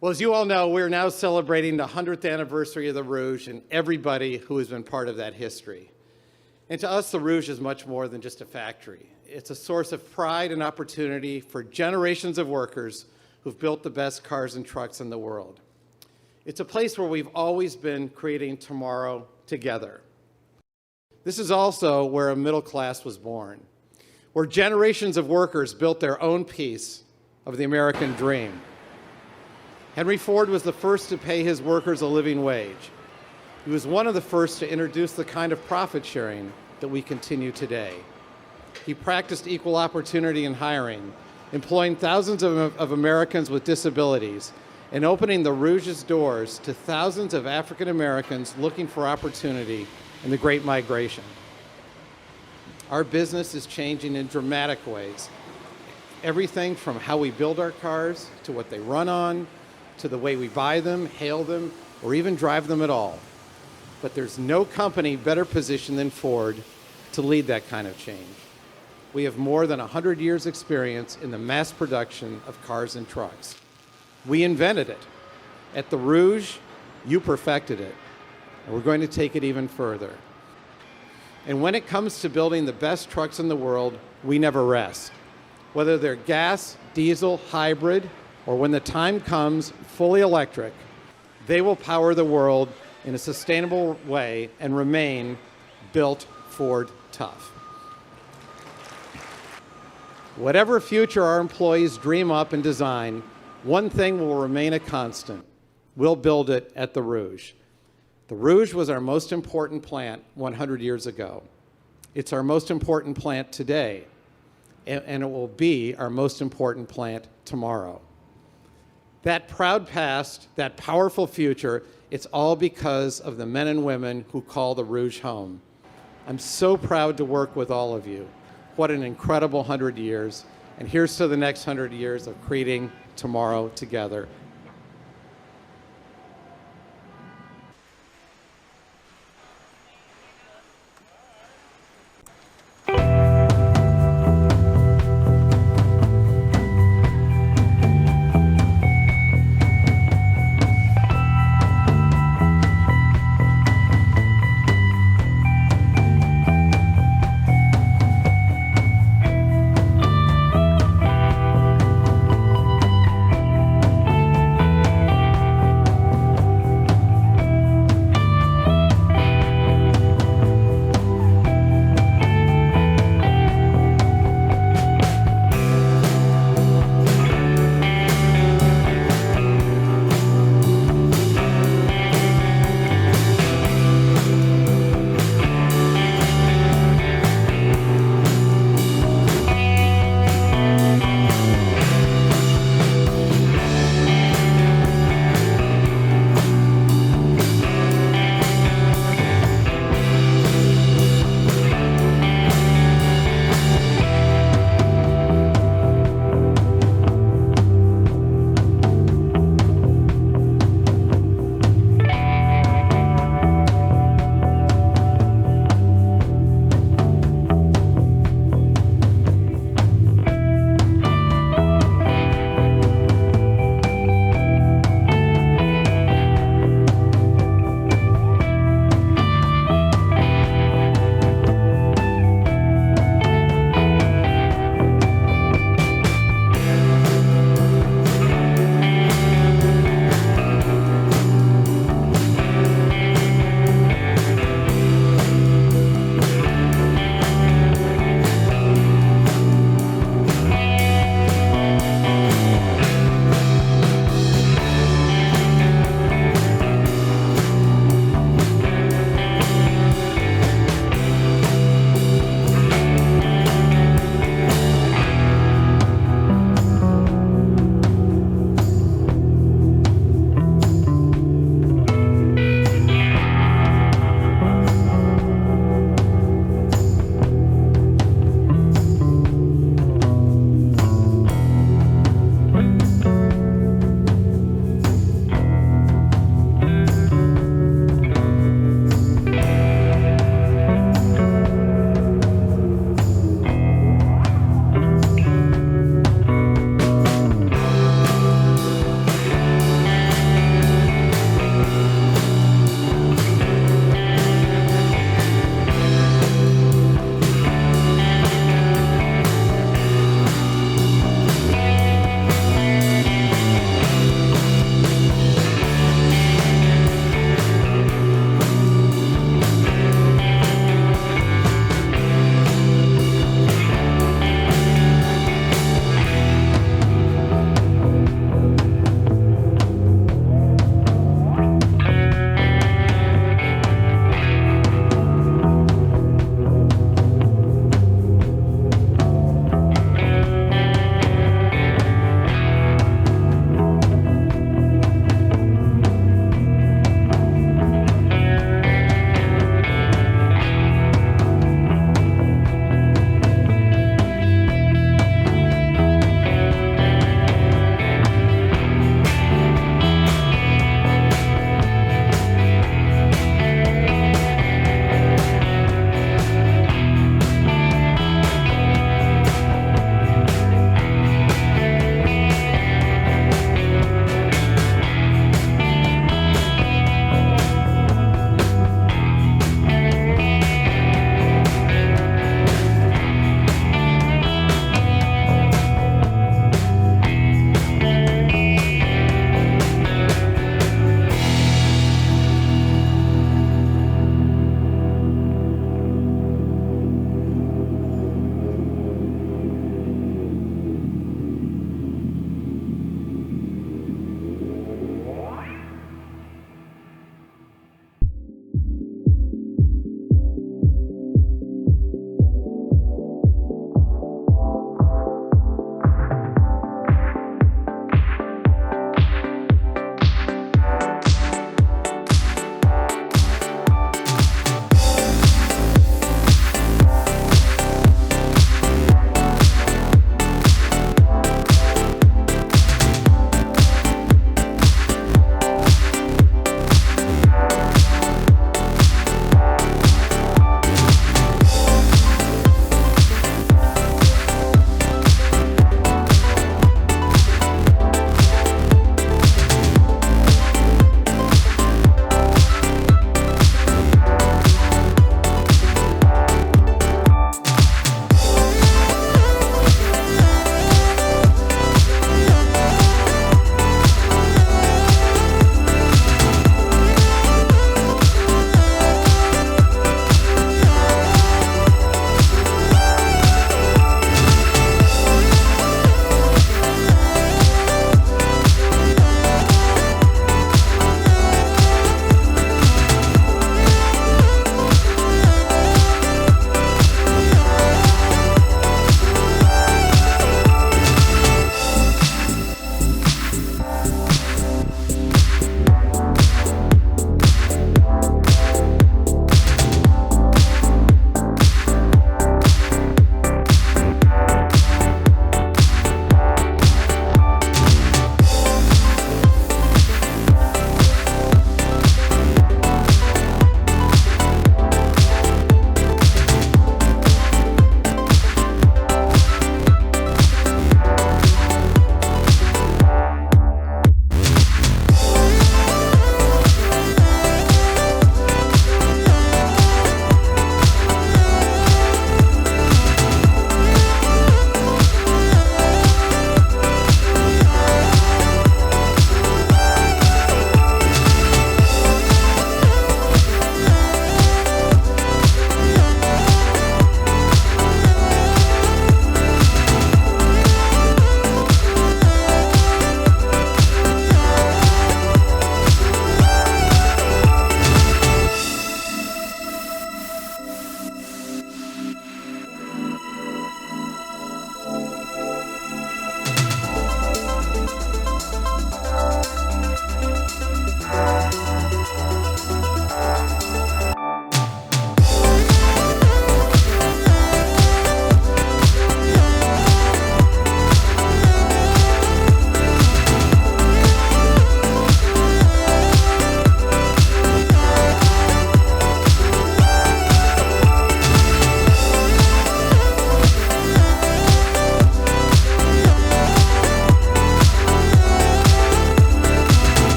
Well, as you all know, we're now celebrating the 100th anniversary of the Rouge and everybody who has been part of that history. And to us, the Rouge is much more than just a factory. It's a source of pride and opportunity for generations of workers who've built the best cars and trucks in the world. It's a place where we've always been creating tomorrow together. This is also where a middle class was born, where generations of workers built their own piece of the American dream. Henry Ford was the first to pay his workers a living wage. He was one of the first to introduce the kind of profit sharing that we continue today. He practiced equal opportunity in hiring, employing thousands of Americans with disabilities, and opening the Rouge's doors to thousands of African Americans looking for opportunity in the Great Migration. Our business is changing in dramatic ways. Everything from how we build our cars, to what they run on, to the way we buy them, hail them, or even drive them at all. But there's no company better positioned than Ford to lead that kind of change. We have more than 100 years' experience in the mass production of cars and trucks. We invented it. At the Rouge, you perfected it. And we're going to take it even further. And when it comes to building the best trucks in the world, we never rest. Whether they're gas, diesel, hybrid, or when the time comes, fully electric, they will power the world in a sustainable way and remain built Ford tough. Whatever future our employees dream up and design, one thing will remain a constant. We'll build it at the Rouge. The Rouge was our most important plant 100 years ago. It's our most important plant today, and it will be our most important plant tomorrow. That proud past, that powerful future, it's all because of the men and women who call the Rouge home. I'm so proud to work with all of you. What an incredible 100 years. And here's to the next 100 years of creating tomorrow together.